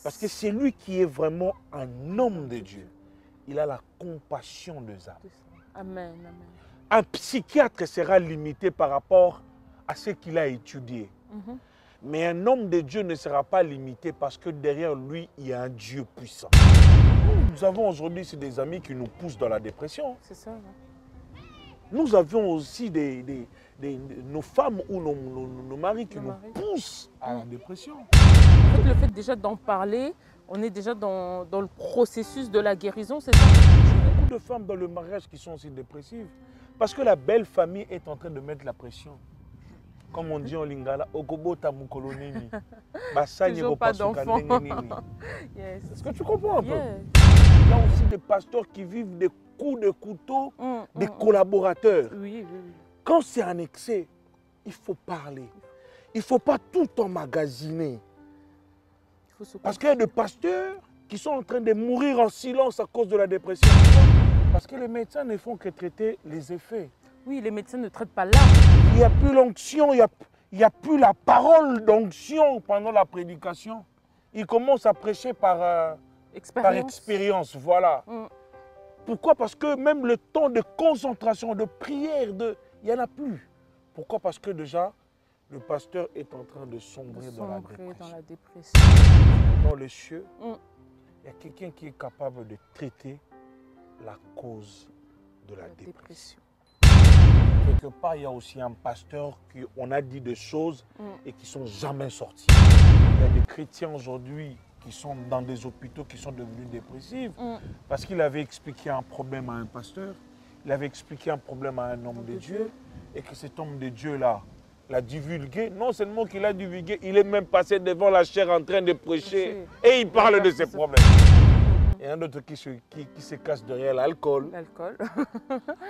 Parce que c'est lui qui est vraiment un homme de Dieu. Il a la compassion des âmes. Amen, amen. Un psychiatre sera limité par rapport à ce qu'il a étudié. Mais un homme de Dieu ne sera pas limité parce que derrière lui, il y a un Dieu puissant. Nous avons aujourd'hui des amis qui nous poussent dans la dépression. C'est ça. Hein? Nous avions aussi nos femmes ou nos maris qui nous poussent à la dépression. En fait, le fait déjà d'en parler, on est déjà dans le processus de la guérison, c'est ça? J'ai beaucoup de femmes dans le mariage qui sont aussi dépressives parce que la belle famille est en train de mettre la pression. Comme on dit en lingala, Okobota Mukolonini. Toujours pas d'enfants. Yes. Est-ce que tu comprends un peu? Yes. Il y a aussi des pasteurs qui vivent des coups de couteau des collaborateurs. Oui, oui, oui. Quand c'est un excès, il faut parler. Il ne faut pas tout emmagasiner. Parce qu'il y a des pasteurs qui sont en train de mourir en silence à cause de la dépression. Parce que les médecins ne font que traiter les effets. Oui, les médecins ne traitent pas l'âme. Il n'y a plus l'onction, il n'y a plus la parole d'onction pendant la prédication. Ils commencent à prêcher par expérience. Voilà. Pourquoi? Parce que même le temps de concentration, de prière, il n'y en a plus. Pourquoi? Parce que déjà, le pasteur est en train de sombrer dans la dépression. Dans les cieux, il y a quelqu'un qui est capable de traiter la cause de la dépression. Quelque part, il y a aussi un pasteur qui on a dit des choses et qui ne sont jamais sorties. Il y a des chrétiens aujourd'hui qui sont dans des hôpitaux qui sont devenus dépressifs parce qu'il avait expliqué un problème à un pasteur, il avait expliqué un problème à un homme de Dieu et que cet homme de Dieu-là l'a divulgué. Non seulement qu'il a divulgué, il est même passé devant la chaire en train de prêcher et il parle de ses problèmes. Il y a un autre qui se cache derrière l'alcool. L'alcool.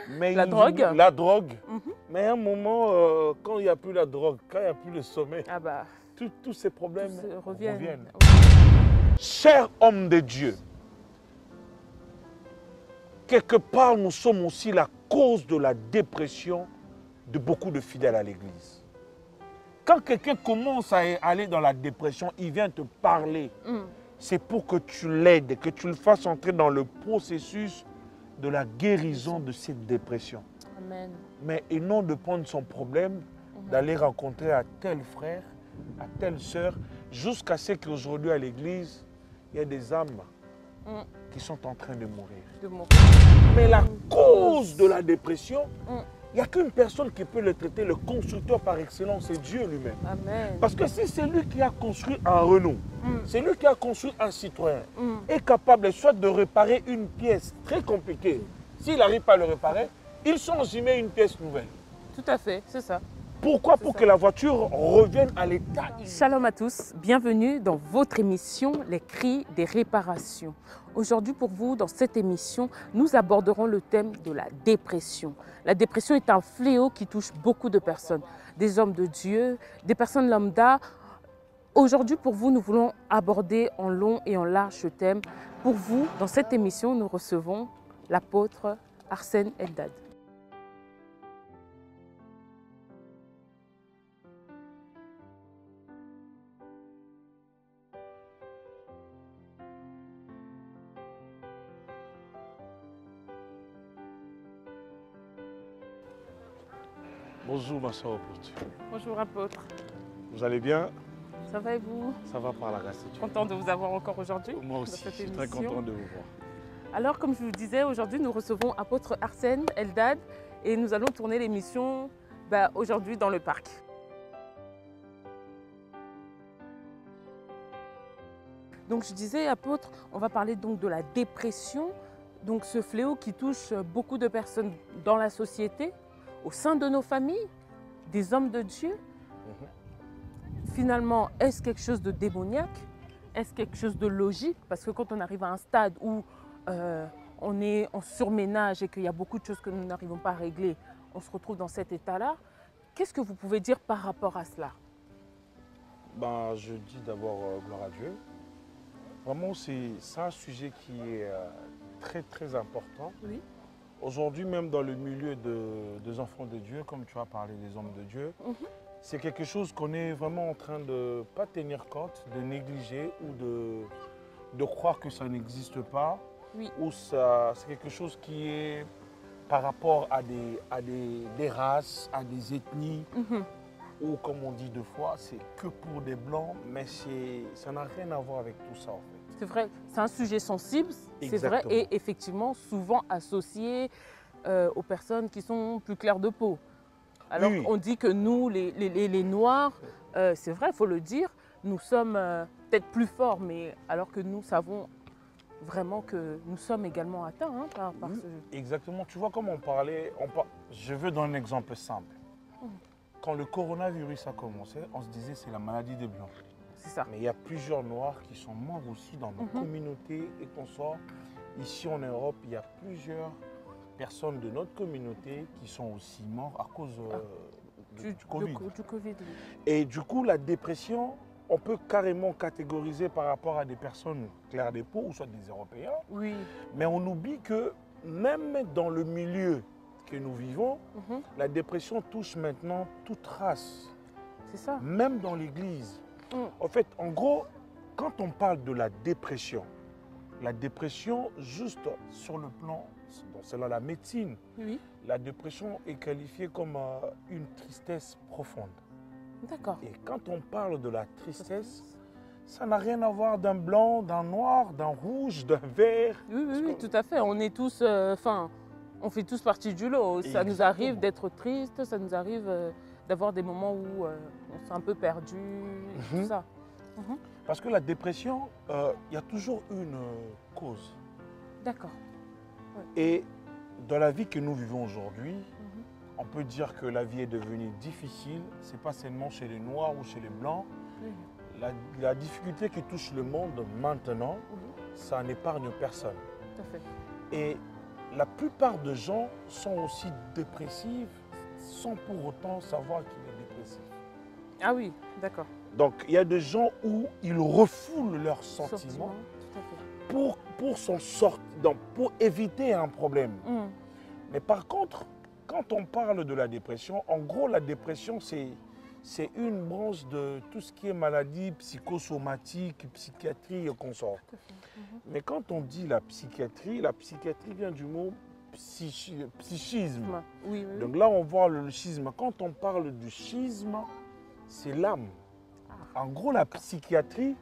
La drogue. La drogue. Mais à un moment, quand il n'y a plus la drogue, quand il n'y a plus le sommeil, tous ces problèmes reviennent. Cher homme de Dieu, quelque part, nous sommes aussi la cause de la dépression de beaucoup de fidèles à l'Église. Quand quelqu'un commence à aller dans la dépression, il vient te parler. C'est pour que tu l'aides, que tu le fasses entrer dans le processus de la guérison de cette dépression. Amen. Mais et non de prendre son problème, d'aller rencontrer à tel frère, à telle sœur, jusqu'à ce qu'aujourd'hui à l'église, il y a des âmes qui sont en train de mourir. Mais la cause de la dépression, il n'y a qu'une personne qui peut le traiter, le constructeur par excellence, c'est Dieu lui-même. Parce que si c'est lui qui a construit un Renault, c'est lui qui a construit un Citroën, est capable soit de réparer une pièce très compliquée, s'il n'arrive pas à le réparer, il change, il met une pièce nouvelle. Tout à fait, c'est ça. Pourquoi? Pour que la voiture revienne à l'état. Shalom à tous, bienvenue dans votre émission Les Cris des Réparations. Aujourd'hui pour vous, dans cette émission, nous aborderons le thème de la dépression. La dépression est un fléau qui touche beaucoup de personnes, des hommes de Dieu, des personnes lambda. Aujourd'hui pour vous, nous voulons aborder en long et en large ce thème. Pour vous, dans cette émission, nous recevons l'apôtre Arsène Eldad. Bonjour ma soeur apôtre. Bonjour apôtre. Vous allez bien? Ça va et vous? Ça va par la grâce de Dieu. Content de vous avoir encore aujourd'hui. Moi aussi, je suis très content de vous voir. Alors comme je vous disais, aujourd'hui nous recevons apôtre Arsène Eldad et nous allons tourner l'émission aujourd'hui dans le parc. Donc je disais apôtre, on va parler donc de la dépression, donc ce fléau qui touche beaucoup de personnes dans la société, au sein de nos familles, des hommes de Dieu. Finalement, est-ce quelque chose de démoniaque? Est-ce quelque chose de logique? Parce que quand on arrive à un stade où on est en surménage et qu'il y a beaucoup de choses que nous n'arrivons pas à régler, on se retrouve dans cet état-là. Qu'est-ce que vous pouvez dire par rapport à cela? Je dis d'abord gloire à Dieu. Vraiment, c'est un sujet qui est très très important. Oui. Aujourd'hui, même dans le milieu des enfants de Dieu, comme tu as parlé des hommes de Dieu, c'est quelque chose qu'on est vraiment en train de ne pas tenir compte, de négliger ou de croire que ça n'existe pas, Oui. ou c'est quelque chose qui est par rapport à des races, à des ethnies, ou comme on dit deux fois, c'est que pour des blancs, mais ça n'a rien à voir avec tout ça en fait. C'est vrai, c'est un sujet sensible, c'est vrai, Exactement. et effectivement souvent associé aux personnes qui sont plus claires de peau. Alors Oui. on dit que nous, les Noirs, c'est vrai, il faut le dire, nous sommes peut-être plus forts, mais alors que nous savons vraiment que nous sommes également atteints hein, par ce... Exactement. Tu vois, comme on parlait, je veux donner un exemple simple. Quand le coronavirus a commencé, on se disait c'est la maladie des Blancs. C'est ça. Mais il y a plusieurs Noirs qui sont morts aussi dans nos communautés et qu'on sort. Ici en Europe, il y a plusieurs personnes de notre communauté qui sont aussi morts à cause du Covid. Du Covid, oui. Et du coup, la dépression, on peut carrément catégoriser par rapport à des personnes claires de peau ou soit des Européens. Oui. Mais on oublie que même dans le milieu que nous vivons, la dépression touche maintenant toute race. C'est ça. Même dans l'église. En fait, en gros, quand on parle de la dépression, juste sur le plan, selon la médecine, Oui. la dépression est qualifiée comme une tristesse profonde. D'accord. Et quand on parle de la tristesse, ça n'a rien à voir d'un blanc, d'un noir, d'un rouge, d'un vert. Oui, oui, oui, tout à fait. On est tous, on fait tous partie du lot. Ça nous arrive d'être triste, ça nous arrive d'avoir des moments où on s'est un peu perdu, tout ça. Parce que la dépression, il y a toujours une cause. D'accord. Et dans la vie que nous vivons aujourd'hui, on peut dire que la vie est devenue difficile. Ce n'est pas seulement chez les Noirs ou chez les Blancs. La difficulté qui touche le monde maintenant, ça n'épargne personne. Tout à fait. Et la plupart des gens sont aussi dépressifs sans pour autant savoir qu'il est dépressif. Ah oui, d'accord. Donc il y a des gens où ils refoulent leurs sentiments tout à fait. pour s'en sortir, donc pour éviter un problème. Mais par contre, quand on parle de la dépression, en gros la dépression c'est une branche de tout ce qui est maladie psychosomatique, psychiatrie et consorts. Mais quand on dit la psychiatrie vient du mot psychisme. Oui, oui. Donc là, on voit le schisme. Quand on parle du schisme, c'est l'âme. En gros, la psychiatrie,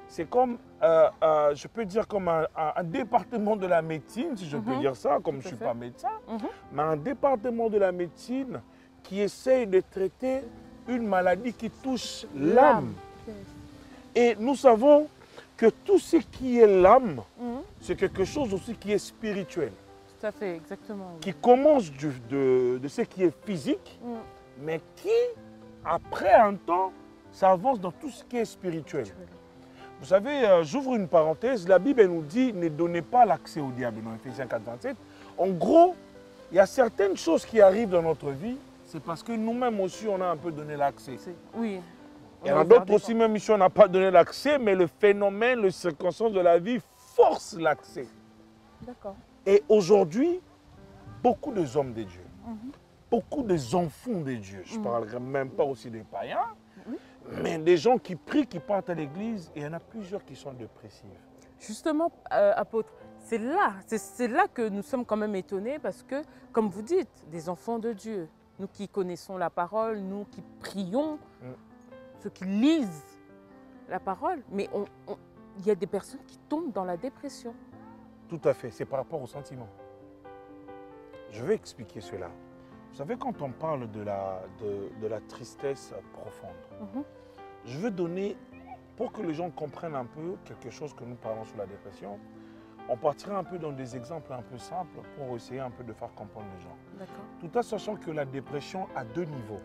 c'est comme, je peux dire, comme un département de la médecine, si je peux dire ça, comme je ne suis pas médecin, mais un département de la médecine qui essaye de traiter une maladie qui touche l'âme. Et nous savons que tout ce qui est l'âme, c'est quelque chose aussi qui est spirituel. Tout à fait, exactement. Qui commence de ce qui est physique, mais qui, après un temps, s'avance dans tout ce qui est spirituel. Vous savez, j'ouvre une parenthèse, la Bible nous dit « Ne donnez pas l'accès au diable » dans Ephésiens 4, 27. En gros, il y a certaines choses qui arrivent dans notre vie, c'est parce que nous-mêmes aussi, on a un peu donné l'accès. Oui. Il y en a d'autres aussi, même si on n'a pas donné l'accès, mais le phénomène, les circonstances de la vie forcent l'accès. D'accord. Et aujourd'hui, beaucoup des hommes de Dieu, beaucoup des enfants de Dieu, je ne parlerai même pas aussi des païens, mais des gens qui prient, qui partent à l'église, et il y en a plusieurs qui sont dépressifs. Justement, apôtre, c'est là que nous sommes quand même étonnés parce que, comme vous dites, des enfants de Dieu, nous qui connaissons la parole, nous qui prions, ceux qui lisent la parole, mais il y a des personnes qui tombent dans la dépression. Tout à fait, c'est par rapport aux sentiments. Je vais expliquer cela. Vous savez, quand on parle de la tristesse profonde, je veux donner, pour que les gens comprennent un peu quelque chose que nous parlons sur la dépression, on partira un peu dans des exemples un peu simples pour essayer un peu de faire comprendre les gens. D'accord. Tout en sachant que la dépression a deux niveaux.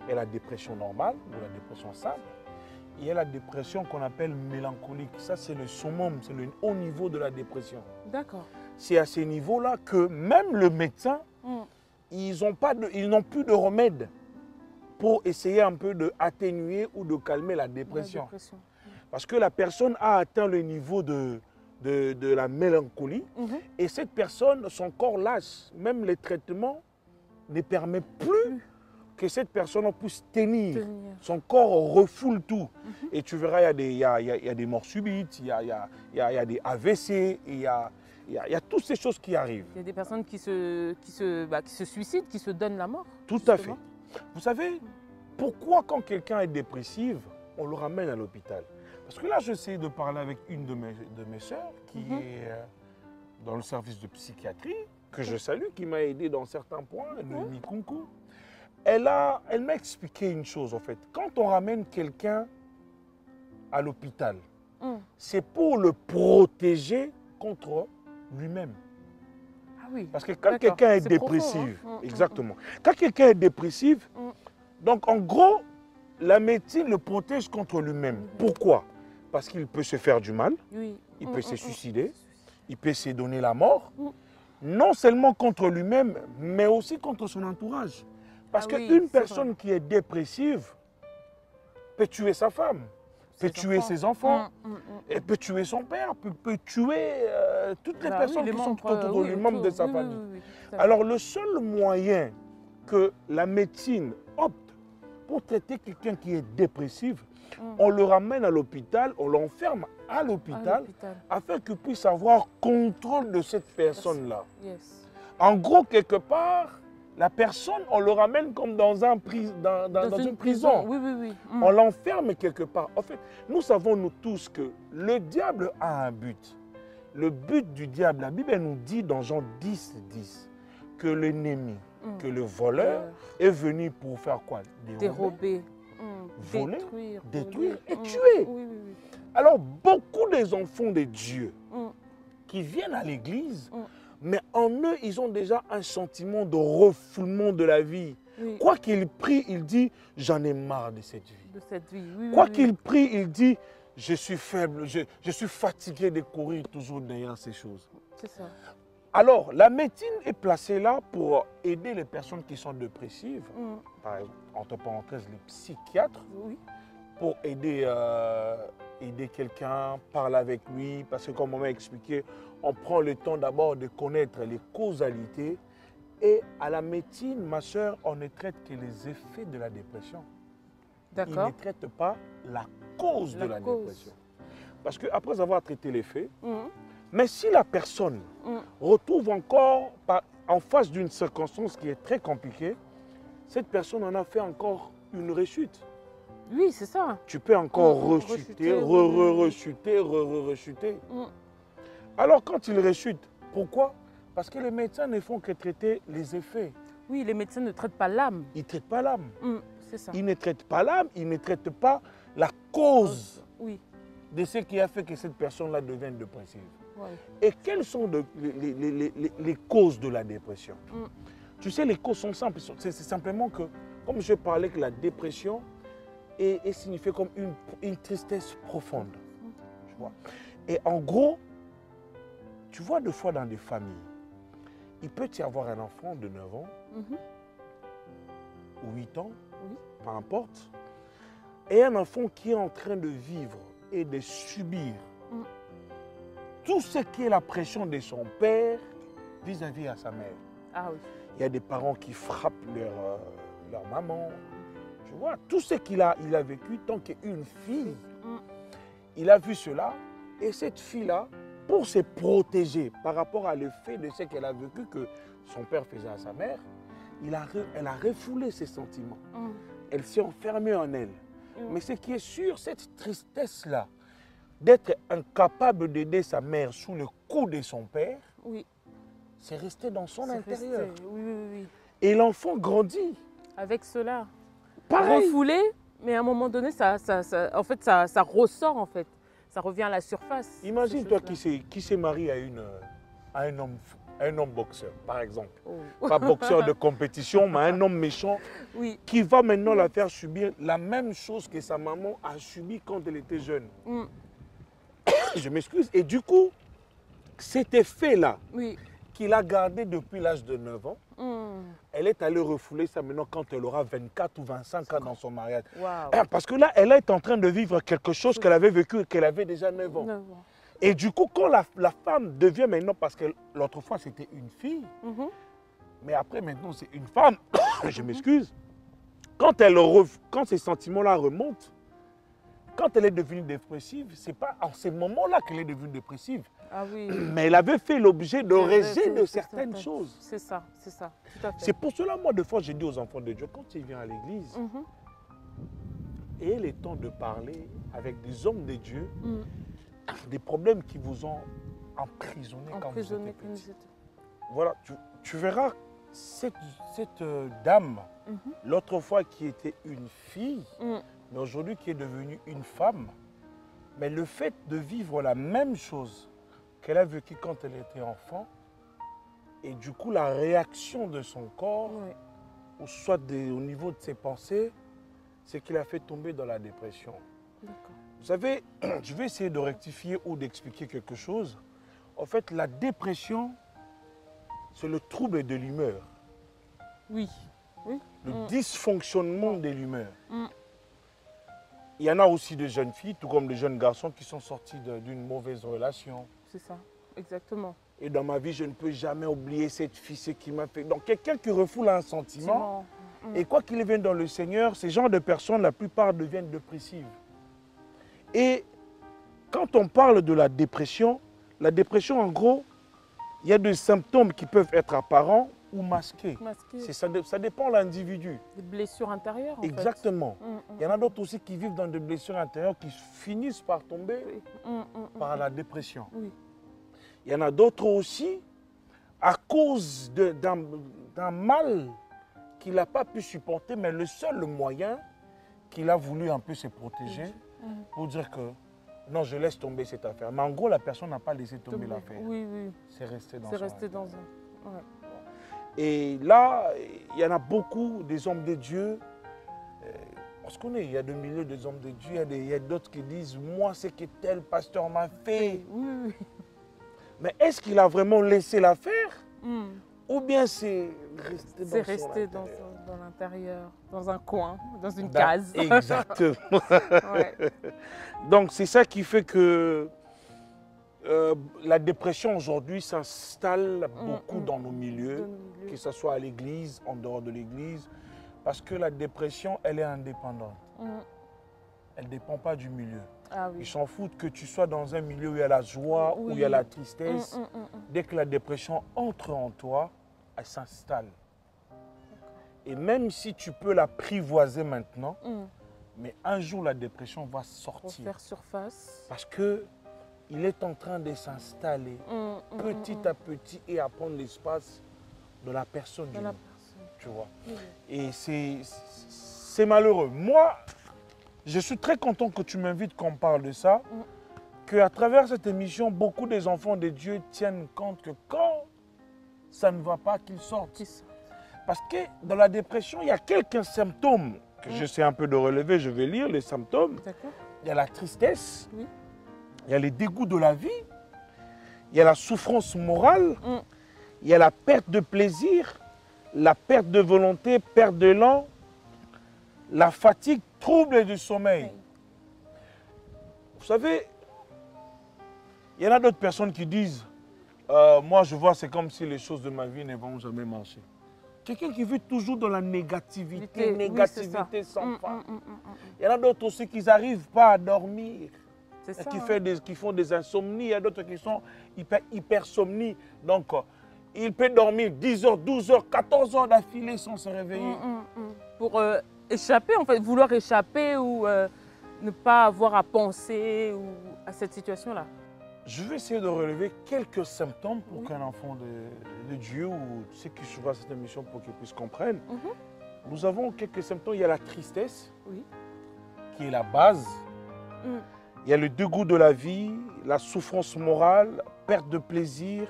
Il y a la dépression normale ou la dépression simple. Il y a la dépression qu'on appelle mélancolique. Ça, c'est le summum, c'est le haut niveau de la dépression. D'accord. C'est à ce niveau-là que même le médecin, ils n'ont plus de remède pour essayer un peu d'atténuer ou de calmer la dépression. Parce que la personne a atteint le niveau de la mélancolie et cette personne, son corps lâche. Même les traitements ne permettent plus que cette personne puisse tenir. Son corps refoule tout. Et tu verras, il y a des morts subites, il y a des AVC, il y a toutes ces choses qui arrivent. Il y a des personnes qui se suicident, qui se donnent la mort. Tout à fait. Vous savez, pourquoi quand quelqu'un est dépressif, on le ramène à l'hôpital? Parce que là, j'essaie de parler avec une de mes sœurs qui est dans le service de psychiatrie, que je salue, qui m'a aidé dans certains points, Noémie Kunku. Elle m'a expliqué une chose, en fait. Quand on ramène quelqu'un à l'hôpital, c'est pour le protéger contre lui-même. Ah oui. Parce que quand quelqu'un est dépressif, profond, hein. Exactement. Quand quelqu'un est dépressif, donc en gros, la médecine le protège contre lui-même. Pourquoi? Parce qu'il peut se faire du mal, il peut se suicider, il peut se donner la mort, non seulement contre lui-même, mais aussi contre son entourage. Parce qu'une personne qui est dépressive peut tuer sa femme, peut tuer ses enfants, et peut tuer son père, peut tuer toutes les personnes qui sont autour de lui, membres de sa famille. Alors le seul moyen que la médecine opte pour traiter quelqu'un qui est dépressif, on le ramène à l'hôpital, on l'enferme à l'hôpital afin qu'il puisse avoir contrôle de cette personne-là. En gros, quelque part, la personne, on le ramène comme dans une prison. On l'enferme quelque part. En fait, nous savons nous tous que le diable a un but. Le but du diable, la Bible nous dit dans Jean 10, que l'ennemi, que le voleur est venu pour faire quoi? Dérober, voler, détruire et tuer. Alors, beaucoup des enfants de Dieu qui viennent à l'église, mais en eux, ils ont déjà un sentiment de refoulement de la vie. Quoi qu'il prie, il dit, j'en ai marre de cette vie. Quoi qu'il prie, il dit, je suis faible, je suis fatigué de courir toujours derrière ces choses. C'est ça. Alors, la médecine est placée là pour aider les personnes qui sont dépressives, par exemple, entre parenthèses, les psychiatres, pour aider quelqu'un, parler avec lui, parce que comme on m'a expliqué, on prend le temps d'abord de connaître les causalités. Et à la médecine, ma soeur, on ne traite que les effets de la dépression. D'accord. Il ne traite pas la cause de la dépression. Parce qu'après avoir traité les faits, mais si la personne retrouve encore en face d'une circonstance qui est très compliquée, cette personne en a fait encore une rechute. Oui, c'est ça. Tu peux encore rechuter, rechuter, rechuter. Alors quand il rechute, pourquoi? Parce que les médecins ne font que traiter les effets. Oui, les médecins ne traitent pas l'âme. Ils ne traitent pas l'âme. C'est ça. Ils ne traitent pas l'âme, ils ne traitent pas la cause de ce qui a fait que cette personne-là devienne dépressive. Et quelles sont les causes de la dépression? Tu sais, les causes sont simples. C'est simplement que, comme je parlais, que la dépression est signifiée comme une tristesse profonde. Tu vois? Et en gros, tu vois des fois dans des familles, il peut y avoir un enfant de 9 ans, ou 8 ans, peu importe, et un enfant qui est en train de vivre et de subir tout ce qui est la pression de son père vis-à-vis à sa mère. Ah oui. Il y a des parents qui frappent leur maman. Tu vois, tout ce qu'il a vécu tant qu'une fille. Il a vu cela et cette fille-là, pour se protéger par rapport à l'effet de ce qu'elle a vécu que son père faisait à sa mère, elle a refoulé ses sentiments. Elle s'est enfermée en elle. Mais ce qui est sûr, cette tristesse-là, d'être incapable d'aider sa mère sous le coup de son père, c'est resté dans son intérieur. Et l'enfant grandit. Avec cela. Pareil. Refoulé, mais à un moment donné, ça ressort en fait. Ça revient à la surface. Imagine-toi qui s'est marié à un homme boxeur, par exemple. Pas boxeur de compétition, mais un homme méchant qui va maintenant la faire subir la même chose que sa maman a subi quand elle était jeune. Je m'excuse. Et du coup, cet effet-là, qu'il a gardé depuis l'âge de 9 ans, elle est allée refouler ça maintenant quand elle aura 24 ou 25 ans dans son mariage. Parce que là, elle est en train de vivre quelque chose qu'elle avait vécu et qu'elle avait déjà 9 ans. Et du coup, quand la femme devient maintenant, parce que l'autre fois c'était une fille, mais après maintenant c'est une femme, je m'excuse, quand ces sentiments-là remontent, quand elle est devenue dépressive, ce n'est pas en ces moments-là qu'elle est devenue dépressive. Ah oui. Mais elle avait fait l'objet de rejet de certaines choses. C'est ça, tout à fait. C'est pour cela, moi, de fois, je dis aux enfants de Dieu, quand ils viennent à l'église, ayez le temps de parler avec des hommes de Dieu, des problèmes qui vous ont emprisonné quand vous étiez petit. Voilà, tu verras cette dame, l'autre fois qui était une fille, mais aujourd'hui qui est devenue une femme, mais le fait de vivre la même chose qu'elle a vécu quand elle était enfant, et du coup la réaction de son corps, ou soit au niveau de ses pensées, c'est qu'il a fait tomber dans la dépression. Vous savez, je vais essayer de rectifier ou d'expliquer quelque chose. En fait, la dépression, c'est le trouble de l'humeur. Oui. Le dysfonctionnement de l'humeur. Il y en a aussi des jeunes filles, tout comme des jeunes garçons qui sont sortis d'une mauvaise relation. C'est ça, exactement. Et dans ma vie, je ne peux jamais oublier cette fille, ce qui m'a fait. Donc quelqu'un qui refoule un sentiment, et quoi qu'il vienne dans le Seigneur, ces genres de personnes, la plupart deviennent dépressives. Et quand on parle de la dépression, en gros, il y a des symptômes qui peuvent être apparents ou masqués. Ça dépend de l'individu. Des blessures intérieures, en Exactement. Il y en a d'autres aussi qui vivent dans des blessures intérieures qui finissent par tomber par la dépression. Il y en a d'autres aussi, à cause d'un mal qu'il n'a pas pu supporter, mais le seul moyen qu'il a voulu un peu se protéger pour dire que non, je laisse tomber cette affaire. Mais en gros, la personne n'a pas laissé tomber l'affaire. C'est resté dans un... Et là, il y en a beaucoup des hommes de Dieu. On se connaît, il y a des milliers des hommes de Dieu. Il y a d'autres qui disent, moi, c'est que tel pasteur m'a fait. Mais est-ce qu'il a vraiment laissé l'affaire ou bien c'est resté dans l'intérieur, dans un coin, dans une case. Exactement. Donc c'est ça qui fait que la dépression aujourd'hui s'installe beaucoup dans nos milieux, que ce soit à l'église, en dehors de l'église, parce que la dépression, elle est indépendante. Elle ne dépend pas du milieu. Ils s'en foutent que tu sois dans un milieu où il y a la joie, où il y a la tristesse. Dès que la dépression entre en toi, elle s'installe. Et même si tu peux l'apprivoiser maintenant, mais un jour la dépression va sortir. Faire surface. Parce qu'il est en train de s'installer petit à petit et à prendre l'espace de la personne. Tu vois. Et c'est malheureux. Moi, je suis très content que tu m'invites qu'on parle de ça, qu'à travers cette émission, beaucoup des enfants de Dieu tiennent compte que quand ça ne va pas, qu'ils sortent. Parce que dans la dépression, il y a quelques symptômes que j'essaie un peu de relever, je vais lire les symptômes. Il y a la tristesse, il y a les dégoûts de la vie, il y a la souffrance morale, il y a la perte de plaisir, la perte de volonté, perte d'élan, la fatigue, trouble du sommeil. Vous savez, il y en a d'autres personnes qui disent moi je vois c'est comme si les choses de ma vie ne vont jamais marcher. Quelqu'un qui vit toujours dans la négativité, sans fin. Il y en a d'autres aussi qui n'arrivent pas à dormir, qui font des insomnies. Il y a d'autres qui sont hypersomnies. Donc, il peut dormir 10 heures, 12 heures, 14 heures d'affilée sans se réveiller. Pour échapper, en fait, vouloir échapper ou ne pas avoir à penser à cette situation-là. Je vais essayer de relever quelques symptômes pour qu'un enfant de Dieu ou ceux qui suivent cette émission pour qu'ils puissent comprendre. Nous avons quelques symptômes. Il y a la tristesse, qui est la base. Il y a le dégoût de la vie, la souffrance morale, perte de plaisir,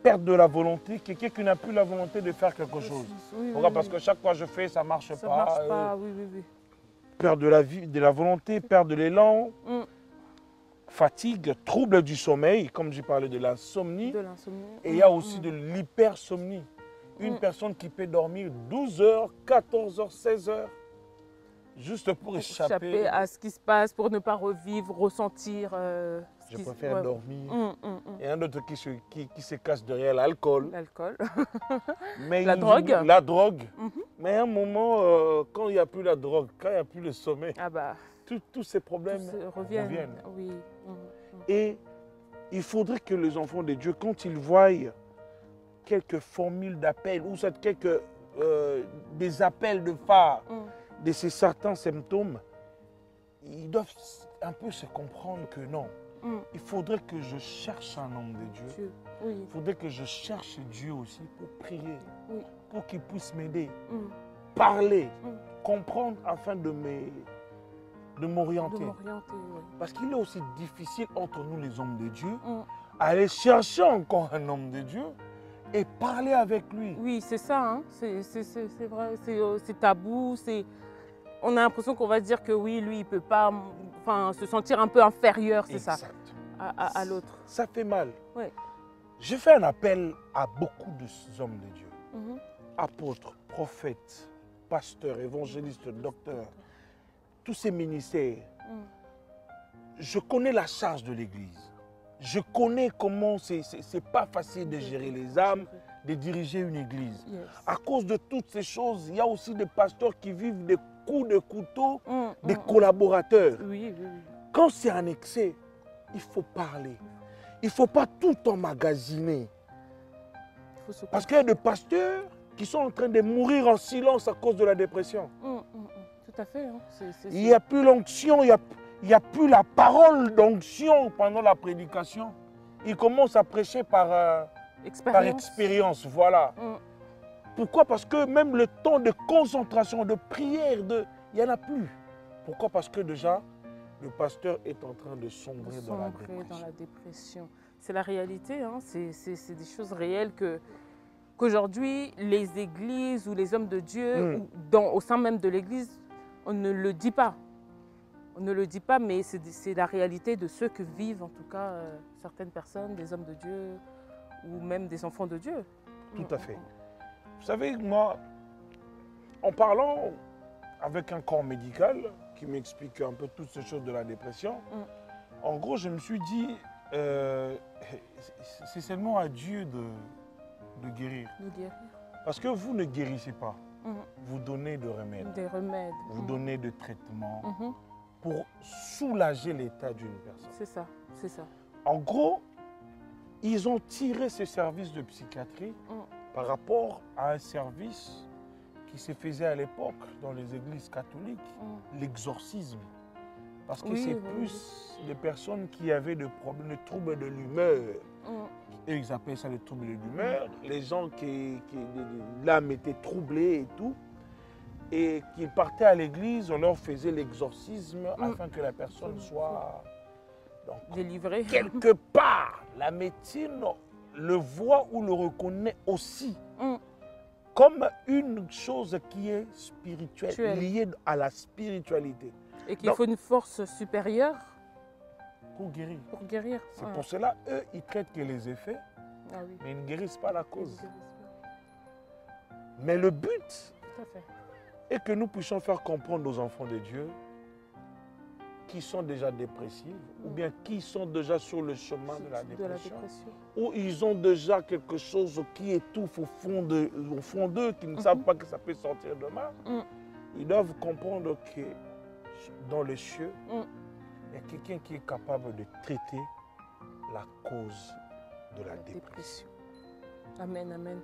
perte de la volonté. Quelqu'un qui n'a plus la volonté de faire quelque chose. Pourquoi? Parce que chaque fois que je fais, ça ne marche pas. Ça ne marche pas, Perte de la vie, de la volonté, perte de l'élan. Fatigue, trouble du sommeil, comme j'ai parlé de l'insomnie. Et il y a aussi de l'hypersomnie. Une personne qui peut dormir 12 heures, 14 heures, 16 heures, juste pour échapper à ce qui se passe, pour ne pas revivre, ressentir. Je préfère dormir. Il y en a d'autres qui se cachent derrière l'alcool. La drogue. La drogue. Mais à un moment, quand il n'y a plus la drogue, quand il n'y a plus le sommeil, tous ces problèmes reviennent. Oui. Et il faudrait que les enfants de Dieu, quand ils voient quelques formules d'appel ou des appels de phare de ces certains symptômes, ils doivent un peu se comprendre que non. Il faudrait que je cherche un homme de Dieu. Il faudrait que je cherche Dieu aussi pour prier, pour qu'il puisse m'aider, parler, comprendre afin de m'orienter. Parce qu'il est aussi difficile entre nous les hommes de Dieu, aller chercher encore un homme de Dieu et parler avec lui. Oui, c'est ça, hein. C'est vrai, c'est tabou, on a l'impression qu'on va dire que oui, lui, il ne peut pas se sentir un peu inférieur, c'est ça, à l'autre. Ça fait mal. Oui. Je fais un appel à beaucoup d'hommes de Dieu, apôtres, prophètes, pasteurs, évangélistes, docteurs, tous ces ministères. Je connais la charge de l'Église. Je connais comment c'est pas facile de gérer les âmes, de diriger une Église. À cause de toutes ces choses, il y a aussi des pasteurs qui vivent des coups de couteau, des collaborateurs. Quand c'est un excès, il faut parler. Il ne faut pas tout emmagasiner. Parce qu'il y a des pasteurs qui sont en train de mourir en silence à cause de la dépression. Tout à fait. Hein. Il n'y a plus l'onction, il n'y a plus la parole d'onction pendant la prédication. Il commence à prêcher par expérience. Voilà. Pourquoi? Parce que même le temps de concentration, de prière, il n'y en a plus. Pourquoi? Parce que déjà, le pasteur est en train de sombrer dans la dépression. C'est la réalité, hein. C'est des choses réelles qu'aujourd'hui, les églises ou les hommes de Dieu, au sein même de l'église, on ne le dit pas. On ne le dit pas, mais c'est la réalité de ceux que vivent en tout cas certaines personnes, des hommes de Dieu ou même des enfants de Dieu. Tout à fait. Vous savez, moi, en parlant avec un corps médical qui m'explique un peu toutes ces choses de la dépression, en gros, je me suis dit, c'est seulement à Dieu de guérir. Parce que vous ne guérissez pas. Vous donnez des remèdes. Vous donnez des traitements pour soulager l'état d'une personne. C'est ça. En gros, ils ont tiré ce service de psychiatrie par rapport à un service qui se faisait à l'époque dans les églises catholiques, l'exorcisme. Parce que c'est plus les personnes qui avaient des problèmes, des troubles de l'humeur. Et ils appellent ça les troubles de l'humeur. Les gens qui l'âme était troublée et tout. Et qu'ils partaient à l'église, on leur faisait l'exorcisme afin que la personne soit délivrée. Quelque part, la médecine le voit ou le reconnaît aussi comme une chose qui est spirituelle, liée à la spiritualité. Et qu'il faut une force supérieure pour guérir. C'est pour cela, eux, ils traitent que les effets, mais ils ne guérissent pas la cause. Mais le but est que nous puissions faire comprendre aux enfants de Dieu qui sont déjà dépressifs ou bien qui sont déjà sur le chemin de la dépression ou ils ont déjà quelque chose qui étouffe au fond d'eux, qui ne savent pas que ça peut sortir demain. Ils doivent comprendre que dans les cieux, il y a quelqu'un qui est capable de traiter la cause de la dépression. Amen, amen.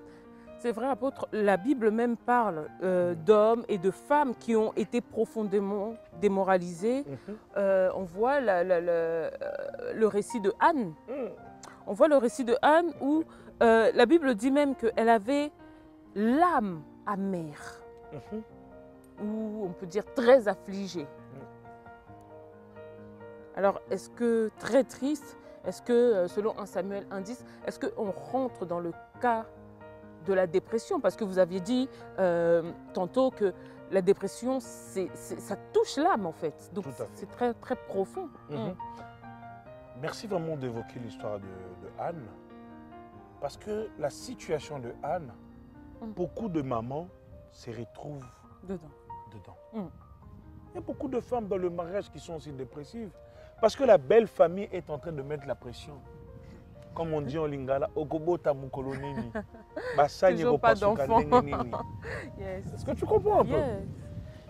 C'est vrai, apôtre, la Bible même parle d'hommes et de femmes qui ont été profondément démoralisés. On voit le récit de Anne. On voit le récit de Anne où la Bible dit même qu'elle avait l'âme amère. Ou on peut dire très affligée. Alors, est-ce que, très triste, est-ce que, selon 1 Samuel 1,10, est-ce qu'on rentre dans le cas de la dépression? Parce que vous aviez dit tantôt que la dépression, ça touche l'âme en fait. Donc, c'est très, très profond. Merci vraiment d'évoquer l'histoire de Anne. Parce que la situation de Anne, beaucoup de mamans se retrouvent dedans. Il y a beaucoup de femmes dans le mariage qui sont aussi dépressives. Parce que la belle famille est en train de mettre la pression. comme on dit en lingala, Okobota Mukolonini. Toujours pas d'enfant. Est-ce que tu comprends un peu?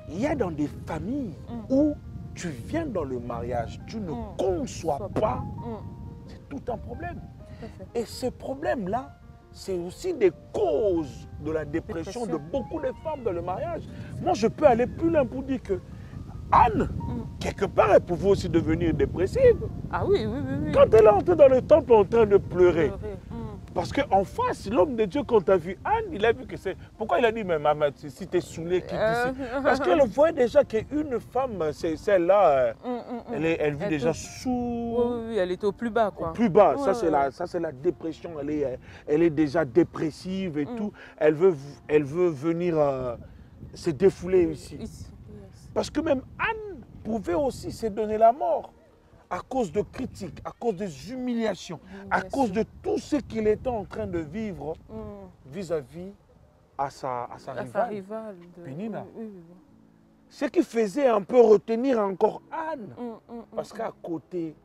Il y a dans des familles où tu viens dans le mariage, tu ne conçois pas, c'est tout un problème. Et ce problème-là, c'est aussi des causes de la dépression de beaucoup de femmes dans le mariage. Moi, je peux aller plus loin pour dire que Anne, quelque part, elle pouvait aussi devenir dépressive. Ah oui. Quand elle est entrée dans le temple en train de pleurer. Parce qu'en face, l'homme de Dieu, quand tu as vu Anne, il a vu que c'est... Pourquoi il a dit, mais maman, si tu es saoulée, quitte ici. Parce qu'elle voyait déjà qu'une femme, c'est celle-là, elle vit déjà sous... Oui, elle est au plus bas, quoi. Au plus bas, ça c'est la dépression, elle est déjà dépressive et tout. Elle veut venir se défouler ici. Parce que même Anne pouvait aussi se donner la mort. À cause de critiques, à cause des humiliations, à cause de tout ce qu'il était en train de vivre vis-à-vis à sa rivale, Pénina. Ce qui faisait un peu retenir encore Anne. Parce qu'à côté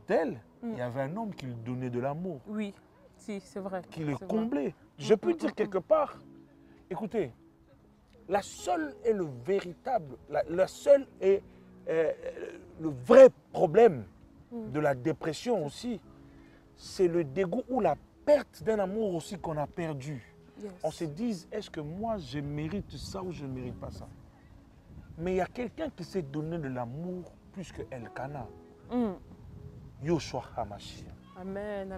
d'elle, il y avait un homme qui lui donnait de l'amour. Oui, si, c'est vrai. Qui le comblait. Je peux dire quelque part, écoutez, la seule et le véritable, la seule et le vrai problème de la dépression aussi, c'est le dégoût ou la perte d'un amour aussi qu'on a perdu. On se dit, est-ce que moi je mérite ça ou je ne mérite pas ça? Mais il y a quelqu'un qui s'est donné de l'amour plus que Elkana. Yoshua HaMashiach. Amen.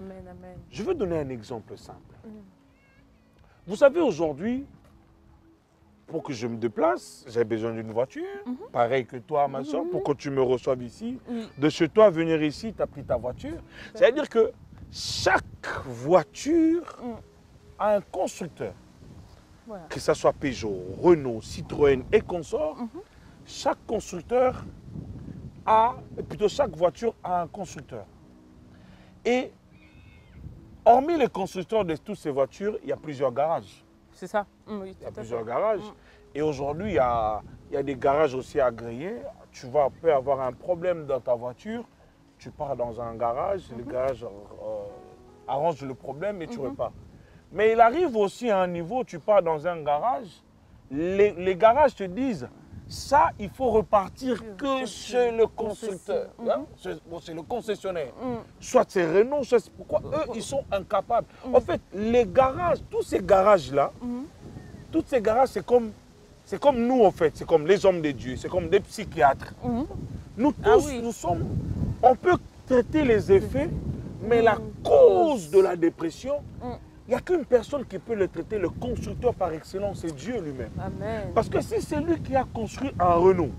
Je veux donner un exemple simple. Vous savez, aujourd'hui, pour que je me déplace, j'ai besoin d'une voiture, pareil que toi, ma soeur, pour que tu me reçoives ici. De chez toi, venir ici, tu as pris ta voiture. C'est-à-dire que chaque voiture a un constructeur. Voilà. Que ce soit Peugeot, Renault, Citroën et consorts, chaque constructeur chaque voiture a un constructeur. Et hormis les constructeurs de toutes ces voitures, il y a plusieurs garages. C'est ça. Il y a plusieurs garages. Et aujourd'hui, il y a des garages aussi agréés. Tu peux avoir un problème dans ta voiture. Tu pars dans un garage, le garage arrange le problème et tu repars. Mais il arrive aussi à un niveau, tu pars dans un garage, les garages te disent, ça, il faut repartir que chez le constructeur. C'est le concessionnaire. Soit c'est Renault, soit c'est pourquoi eux, ils sont incapables. En fait, les garages, tous ces garages-là, toutes ces garages, c'est comme nous, en fait. C'est comme les hommes de Dieu. C'est comme des psychiatres. Nous tous, nous sommes... On peut traiter les effets, mais la cause de la dépression, il n'y a qu'une personne qui peut le traiter, le constructeur par excellence, c'est Dieu lui-même. Parce que si c'est lui qui a construit un Renault,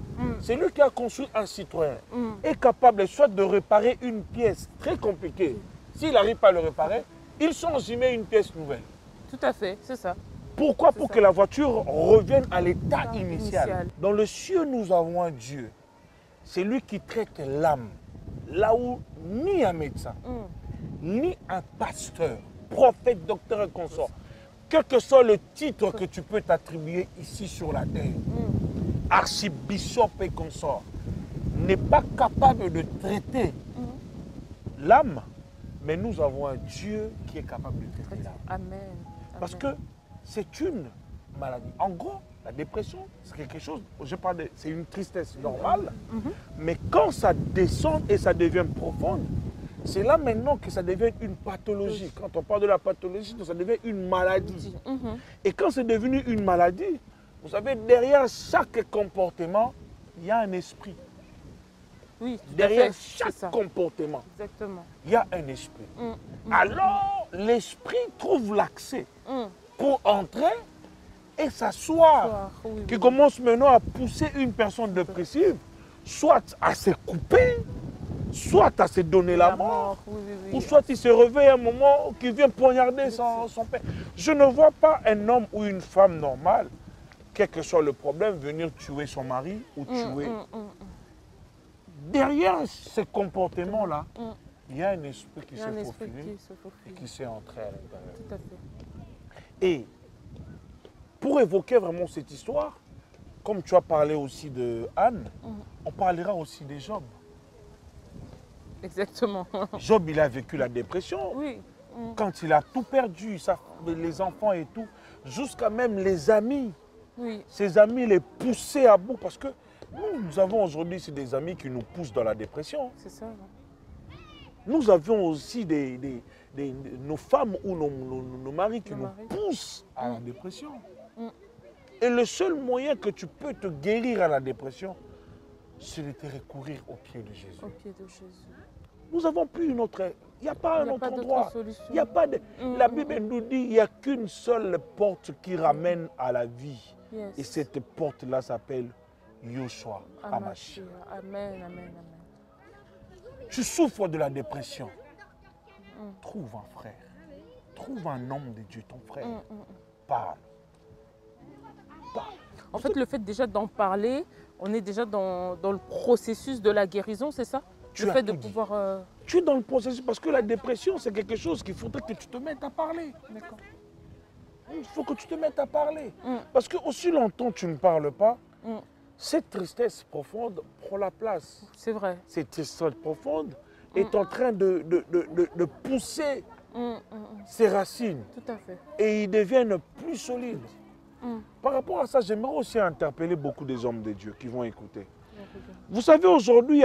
c'est lui qui a construit un Citroën, est capable soit de réparer une pièce très compliquée, s'il n'arrive pas à le réparer, il change, il met une pièce nouvelle. Tout à fait, c'est ça. Pourquoi? Pour que la voiture revienne à l'état initial. Dans le ciel, nous avons un Dieu. C'est lui qui traite l'âme. Là où ni un médecin, ni un pasteur, prophète, docteur et consort, quel que soit le titre que tu peux t'attribuer ici sur la terre, archibishop et consort, n'est pas capable de traiter l'âme, mais nous avons un Dieu qui est capable de traiter l'âme. Amen. Parce que c'est une maladie. En gros, la dépression, c'est quelque chose, c'est une tristesse normale, mais quand ça descend et ça devient profonde, c'est là maintenant que ça devient une pathologie. Quand on parle de la pathologie, ça devient une maladie. Et quand c'est devenu une maladie, vous savez, derrière chaque comportement, il y a un esprit. Oui, derrière chaque comportement, il y a un esprit. Alors, l'esprit trouve l'accès pour entrer et s'asseoir, qui commence maintenant à pousser une personne dépressive, soit à se couper, soit à se donner la mort, ou soit il se réveille à un moment qui vient poignarder son père. Je ne vois pas un homme ou une femme normale, quel que soit le problème, venir tuer son mari ou tuer. Derrière ce comportement-là, il y a un esprit qui s'est faufilé et qui s'est entré à l'intérieur. Et pour évoquer vraiment cette histoire, comme tu as parlé aussi de Anne, on parlera aussi de Job. Exactement. Job, il a vécu la dépression. Oui. Quand il a tout perdu, les enfants et tout, jusqu'à même les amis. Oui. Ses amis les poussaient à bout parce que nous avons aujourd'hui des amis qui nous poussent dans la dépression. C'est ça. Nous avions aussi nos femmes ou nos maris qui nous poussent à la dépression. Et le seul moyen que tu peux te guérir à la dépression, c'est de te recourir au pied de Jésus. Au pied de Jésus. Nous n'avons plus une autre... Il n'y a pas un autre endroit. Il y a pas de... La Bible nous dit qu'il n'y a qu'une seule porte qui ramène à la vie. Yes. Et cette porte-là s'appelle Yoshua HaMashiach. Amen, amen, amen. Tu souffres de la dépression. Trouve un frère. Trouve un homme de Dieu, ton frère. Parle. Parle. En fait, le fait déjà d'en parler, on est déjà dans le processus de la guérison, c'est ça? Le fait de pouvoir... Tu es dans le processus parce que la dépression, c'est quelque chose qu'il faudrait que tu te mettes à parler. D'accord. Il faut que tu te mettes à parler. Parce que aussi longtemps tu ne parles pas, cette tristesse profonde prend la place. C'est vrai. Cette tristesse profonde est en train de pousser ses racines. Tout à fait. Et ils deviennent plus solides. Par rapport à ça, j'aimerais aussi interpeller beaucoup des hommes de Dieu qui vont écouter. Vous savez, aujourd'hui,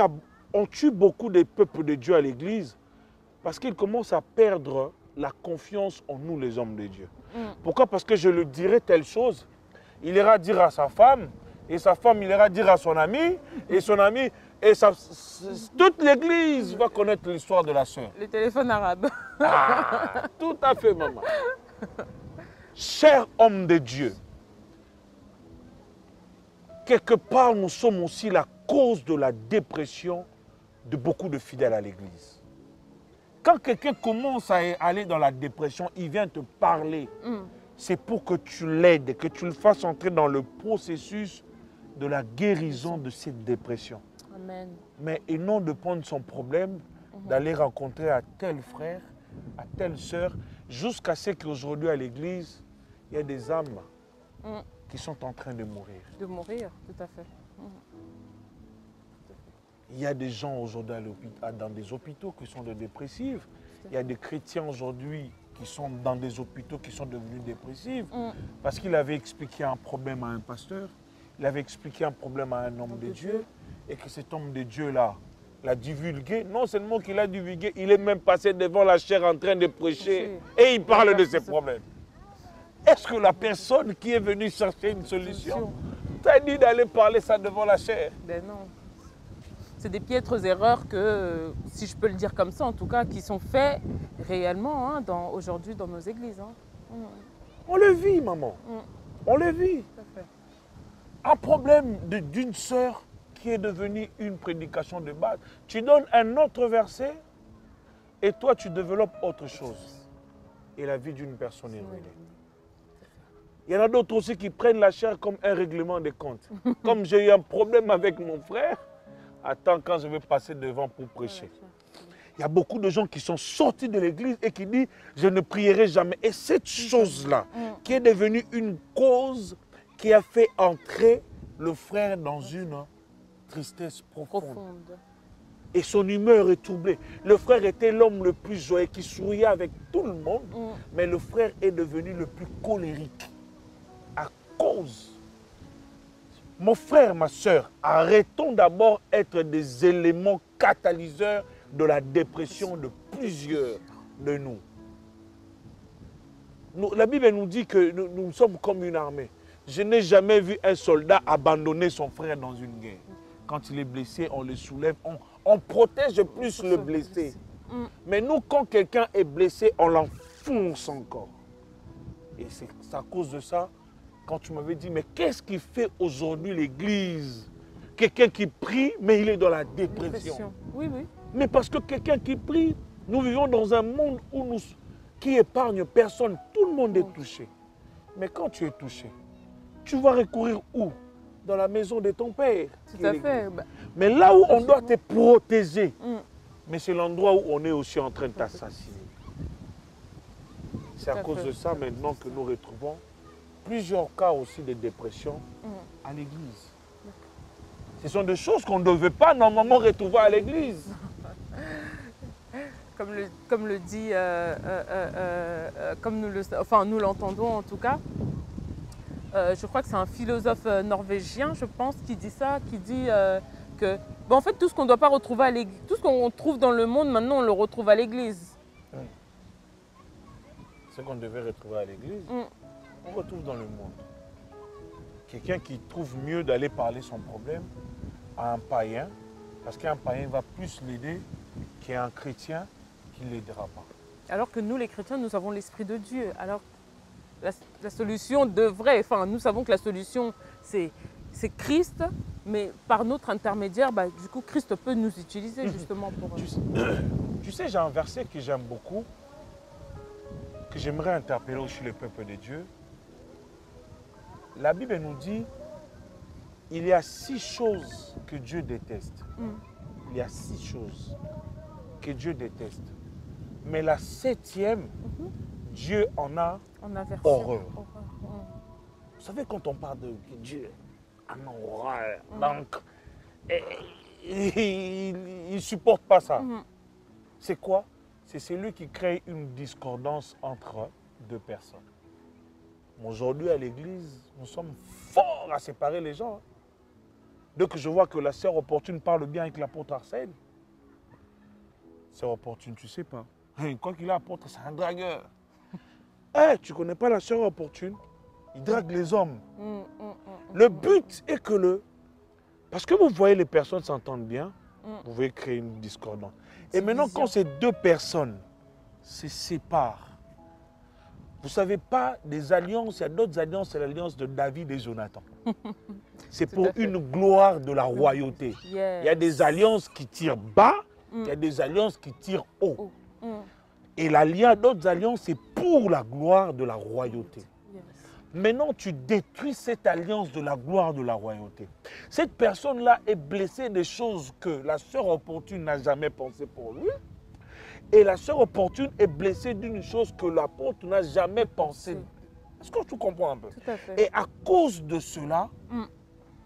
on tue beaucoup des peuples de Dieu à l'église parce qu'ils commencent à perdre la confiance en nous, les hommes de Dieu. Pourquoi? Parce que je lui dirai telle chose, il ira dire à sa femme, et sa femme, il ira dire à son ami, et son ami, toute l'église va connaître l'histoire de la sœur. Les téléphones arabes. Ah, tout à fait, maman. Cher homme de Dieu, quelque part, nous sommes aussi la cause de la dépression de beaucoup de fidèles à l'église. Quand quelqu'un commence à aller dans la dépression, il vient te parler. C'est pour que tu l'aides, que tu le fasses entrer dans le processus de la guérison de cette dépression. Amen. Mais et non de prendre son problème, d'aller rencontrer à tel frère, à telle sœur, jusqu'à ce qu'aujourd'hui à l'église, il y a des âmes qui sont en train de mourir. De mourir, tout à fait. Il y a des gens aujourd'hui dans des hôpitaux qui sont dépressifs. Il y a des chrétiens aujourd'hui qui sont dans des hôpitaux qui sont devenus dépressifs parce qu'il avait expliqué un problème à un pasteur, il avait expliqué un problème à un homme de Dieu et que cet homme de Dieu-là l'a divulgué. Non seulement qu'il a divulgué, il est même passé devant la chaire en train de prêcher et il parle de ses problèmes. Est-ce que la personne qui est venue chercher une solution t'a dit d'aller parler ça devant la chaire? Ben non. C'est des piètres erreurs que, si je peux le dire comme ça en tout cas, qui sont faits réellement aujourd'hui dans nos églises. On le vit, maman. On le vit. Tout à fait. Un problème d'une sœur qui est devenue une prédication de base. Tu donnes un autre verset et toi tu développes autre chose. Et la vie d'une personne est ruinée. Il y en a d'autres aussi qui prennent la chair comme un règlement de compte. Comme j'ai eu un problème avec mon frère, attends quand je vais passer devant pour prêcher. Il y a beaucoup de gens qui sont sortis de l'église et qui disent « je ne prierai jamais ». Et cette chose-là, qui est devenue une cause qui a fait entrer le frère dans une tristesse profonde. Et son humeur est troublée. Le frère était l'homme le plus joyeux, qui souriait avec tout le monde, mais le frère est devenu le plus colérique à cause. Mon frère, ma soeur, arrêtons d'abord d'être des éléments catalyseurs de la dépression de plusieurs de nous. La Bible nous dit que nous sommes comme une armée. Je n'ai jamais vu un soldat abandonner son frère dans une guerre. Quand il est blessé, on le soulève, on protège plus le blessé. Mais nous, quand quelqu'un est blessé, on l'enfonce encore. Et c'est à cause de ça, quand tu m'avais dit, mais qu'est-ce qui fait aujourd'hui l'Église? Quelqu'un qui prie, mais il est dans la dépression. Oui, oui. Mais parce que quelqu'un qui prie, nous vivons dans un monde qui épargne personne. Tout le monde est touché. Mais quand tu es touché, tu vas recourir où? Dans la maison de ton père. Tout à fait. Mais là où on doit te protéger, mais c'est l'endroit où on est aussi en train de t'assassiner. C'est à cause de ça maintenant que nous retrouvons plusieurs cas aussi de dépression à l'église. Ce sont des choses qu'on ne devait pas normalement retrouver à l'église. comme le dit, comme nous l'entendons en tout cas. Je crois que c'est un philosophe norvégien, je pense, qui dit ça, qui dit que en fait tout ce qu'on ne doit pas retrouver à l'église, tout ce qu'on trouve dans le monde maintenant on le retrouve à l'église. Ce qu'on devait retrouver à l'église, on retrouve dans le monde. Quelqu'un qui trouve mieux d'aller parler son problème à un païen, parce qu'un païen va plus l'aider qu'un chrétien qui ne l'aidera pas. Alors que nous les chrétiens, nous avons l'Esprit de Dieu. Alors la solution devrait, enfin nous savons que la solution c'est Christ, mais par notre intermédiaire, du coup Christ peut nous utiliser justement pour... Tu sais, j'ai un verset que j'aime beaucoup, que j'aimerais interpeller aussi le peuple de Dieu. La Bible nous dit, il y a 6 choses que Dieu déteste. Il y a 6 choses que Dieu déteste. Mais la 7e, Dieu en a horreur. Vous savez, quand on parle de Dieu en a horreur, donc il ne supporte pas ça. C'est quoi? C'est celui qui crée une discordance entre 2 personnes. Aujourd'hui, à l'église, nous sommes forts à séparer les gens. Dès que je vois que la sœur opportune parle bien avec l'apôtre Arsène, sœur opportune, tu ne sais pas. Quoi qu'il a, apôtre, c'est un dragueur. Tu ne connais pas la sœur opportune? Il drague les hommes. Le but est que parce que vous voyez les personnes s'entendent bien, vous pouvez créer une discordance. Et maintenant, quand ces 2 personnes se séparent, vous ne savez pas, des alliances, il y a d'autres alliances, c'est l'alliance de David et Jonathan. C'est pour une gloire de la royauté. Il y a des alliances qui tirent bas, il y a des alliances qui tirent haut. Et l'alliance d'autres alliances, c'est pour la gloire de la royauté. Maintenant, tu détruis cette alliance de la gloire de la royauté. Cette personne-là est blessée des choses que la sœur opportune n'a jamais pensé pour lui. Et la sœur opportune est blessée d'une chose que l'apôtre n'a jamais pensé. Est-ce que tu comprends un peu? Tout à fait. Et à cause de cela,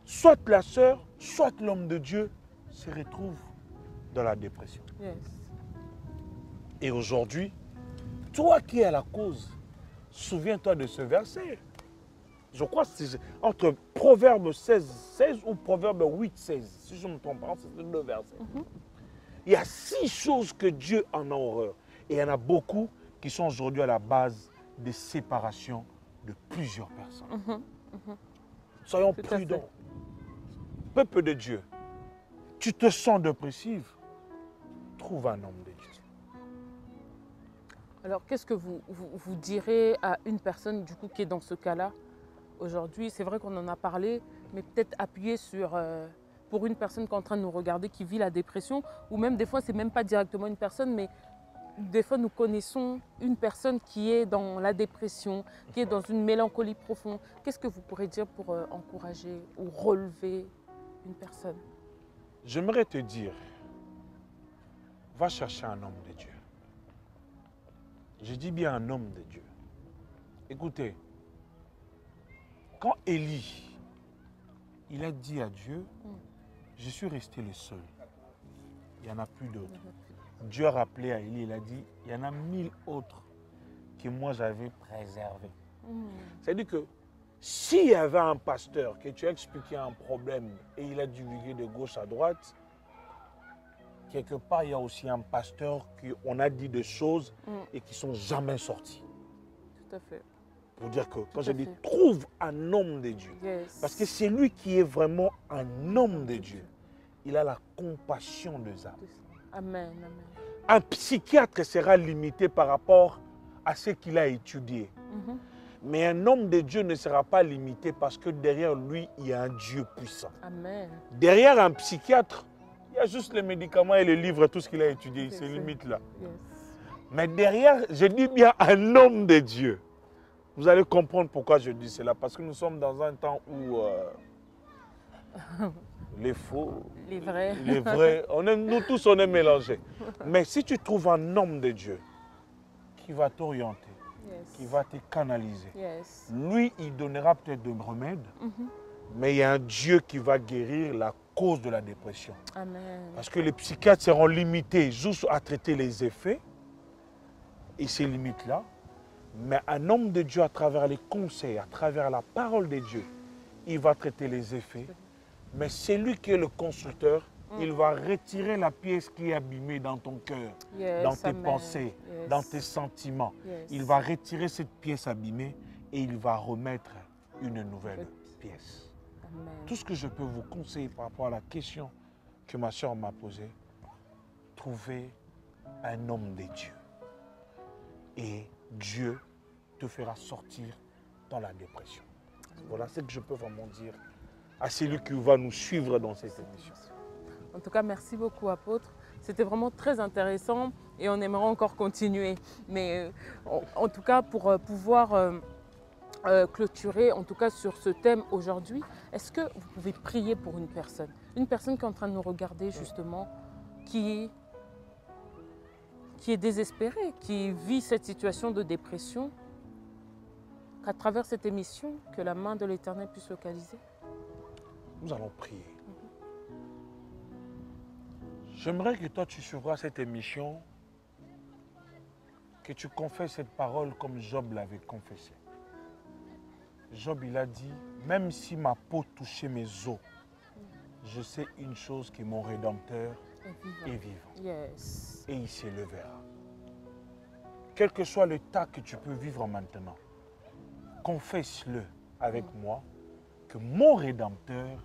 soit la sœur, soit l'homme de Dieu se retrouve dans la dépression. Et aujourd'hui, toi qui es à la cause, souviens-toi de ce verset. Je crois que c'est entre Proverbe 16 ou Proverbe 8-16. Si je ne me trompe pas, c'est 2 versets. Il y a 6 choses que Dieu en a horreur. Et il y en a beaucoup qui sont aujourd'hui à la base des séparations de plusieurs personnes. Soyons prudents. Peuple de Dieu, tu te sens dépressive, trouve un homme de Dieu. Alors, qu'est-ce que vous direz à une personne du coup qui est dans ce cas-là aujourd'hui? C'est vrai qu'on en a parlé, mais peut-être appuyer sur... pour une personne qui est en train de nous regarder, qui vit la dépression, ou même des fois, ce n'est même pas directement une personne, mais des fois, nous connaissons une personne qui est dans la dépression, qui est dans une mélancolie profonde. Qu'est-ce que vous pourrez dire pour encourager ou relever une personne? J'aimerais te dire, va chercher un homme de Dieu. Je dis bien un homme de Dieu. Écoutez, quand Élie, il a dit à Dieu, je suis resté le seul. Il n'y en a plus d'autres. Dieu a rappelé à Élie, il a dit, il y en a 1000 autres que moi j'avais préservés. C'est-à-dire que s'il y avait un pasteur que tu as expliqué un problème et il a divulgué de gauche à droite, quelque part il y a aussi un pasteur qu'on a dit des choses et qui ne sont jamais sorties. Tout à fait. Pour dire que, quand je dis, trouve un homme de Dieu. Parce que c'est lui qui est vraiment un homme de Dieu. Il a la compassion des âmes. Amen, amen. Un psychiatre sera limité par rapport à ce qu'il a étudié. Mais un homme de Dieu ne sera pas limité parce que derrière lui, il y a un Dieu puissant. Amen. Derrière un psychiatre, il y a juste les médicaments et les livres, tout ce qu'il a étudié. Il se limite là. Mais derrière, je dis bien un homme de Dieu. Vous allez comprendre pourquoi je dis cela. Parce que nous sommes dans un temps où les faux, les vrais, nous tous on est mélangés. Mais si tu trouves un homme de Dieu qui va t'orienter, qui va te canaliser, lui, il donnera peut-être de remèdes, mais il y a un Dieu qui va guérir la cause de la dépression. Amen. Parce que les psychiatres seront limités juste à traiter les effets et ces limites-là. Mais un homme de Dieu, à travers les conseils, à travers la parole de Dieu, il va traiter les effets. Mais c'est lui qui est le constructeur. Il va retirer la pièce qui est abîmée dans ton cœur, dans tes pensées, dans tes sentiments. Il va retirer cette pièce abîmée et il va remettre une nouvelle pièce. Amen. Tout ce que je peux vous conseiller par rapport à la question que ma soeur m'a posée, trouvez un homme de Dieu. Et Dieu te fera sortir dans la dépression. Voilà ce que je peux vraiment dire à celui qui va nous suivre dans cette émission. En tout cas, merci beaucoup, apôtre. C'était vraiment très intéressant et on aimerait encore continuer. Mais en tout cas, pour pouvoir clôturer, en tout cas sur ce thème aujourd'hui, est-ce que vous pouvez prier pour une personne qui est en train de nous regarder justement, qui est désespérée, qui vit cette situation de dépression, qu'à travers cette émission, que la main de l'Éternel puisse localiser? Nous allons prier. J'aimerais que toi, tu suivras cette émission, que tu confesses cette parole comme Job l'avait confessé. Job, il a dit, même si ma peau touchait mes os, je sais une chose, que mon Rédempteur est vivant. Yes. Et il s'élèvera. Quel que soit l'état que tu peux vivre maintenant, confesse-le avec moi, que mon Rédempteur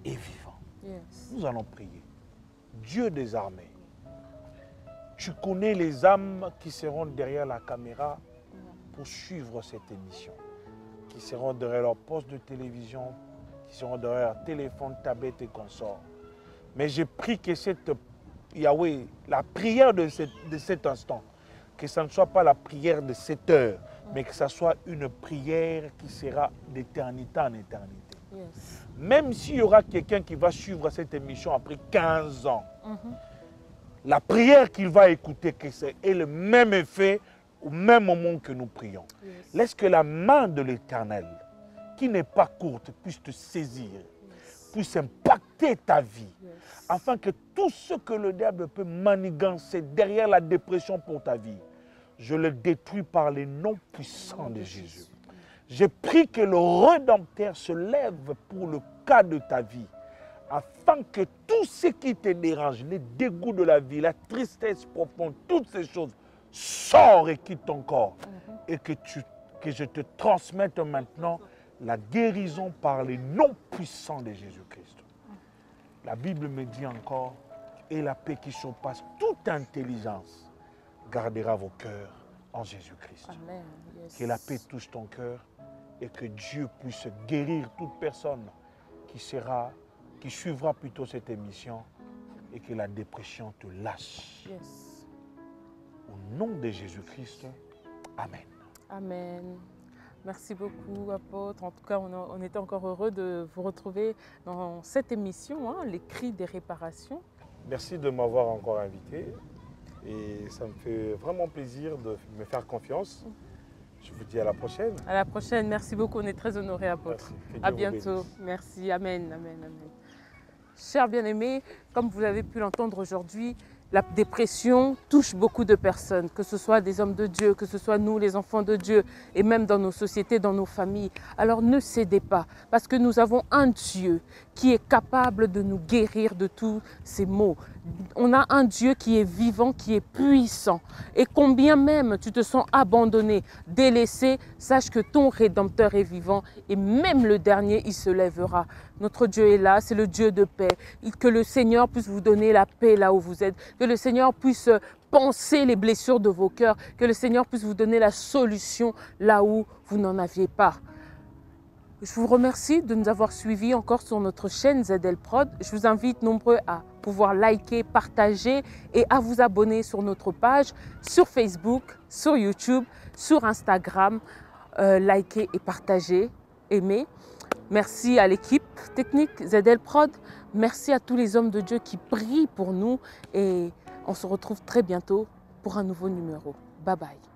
est vivant. Yes. Nous allons prier. Dieu des armées, tu connais les âmes qui seront derrière la caméra pour suivre cette émission, qui seront derrière leur poste de télévision, qui seront derrière leur téléphone, tablette et consorts. Mais je prie que Yahweh, la prière de cet instant, que ce ne soit pas la prière de cette heure, mais que ce soit une prière qui sera d'éternité en éternité. Yes. Même s'il y aura quelqu'un qui va suivre cette émission après 15 ans, la prière qu'il va écouter ait le même effet au même moment que nous prions. Yes. Laisse que la main de l'Éternel, qui n'est pas courte, puisse te saisir, puisse impacter ta vie, afin que tout ce que le diable peut manigancer derrière la dépression pour ta vie, je le détruis par les noms puissants de Jésus. Je prie que le Rédempteur se lève pour le cas de ta vie, afin que tout ce qui te dérange, les dégoûts de la vie, la tristesse profonde, toutes ces choses, sortent et quittent ton corps. Et que je te transmette maintenant la guérison par les noms puissants de Jésus-Christ. La Bible me dit encore, et la paix qui surpasse toute intelligence gardera vos cœurs en Jésus-Christ. Yes. Que la paix touche ton cœur et que Dieu puisse guérir toute personne qui suivra plutôt cette émission et que la dépression te lâche. Yes. Au nom de Jésus-Christ, Amen. Amen. Merci beaucoup, apôtre. En tout cas, on était encore heureux de vous retrouver dans cette émission, les cris des réparations. Merci de m'avoir encore invité et ça me fait vraiment plaisir de me faire confiance. Je vous dis à la prochaine. À la prochaine. Merci beaucoup. On est très honorés, apôtre. À bientôt. Merci. Amen. Amen. Amen. Chers bien-aimés, comme vous avez pu l'entendre aujourd'hui, la dépression touche beaucoup de personnes, que ce soit des hommes de Dieu, que ce soit nous, les enfants de Dieu, et même dans nos sociétés, dans nos familles. Alors ne cédez pas, parce que nous avons un Dieu qui est capable de nous guérir de tous ces maux. On a un Dieu qui est vivant, qui est puissant. Et combien même tu te sens abandonné, délaissé, sache que ton Rédempteur est vivant et même le dernier, il se lèvera. Notre Dieu est là, c'est le Dieu de paix. Que le Seigneur puisse vous donner la paix là où vous êtes. Que le Seigneur puisse penser les blessures de vos cœurs. Que le Seigneur puisse vous donner la solution là où vous n'en aviez pas. Je vous remercie de nous avoir suivis encore sur notre chaîne ZL Prod. Je vous invite nombreux à pouvoir liker, partager et à vous abonner sur notre page, sur Facebook, sur YouTube, sur Instagram. Likez et partagez, aimez. Merci à l'équipe technique ZL Prod. Merci à tous les hommes de Dieu qui prient pour nous. Et on se retrouve très bientôt pour un nouveau numéro. Bye bye.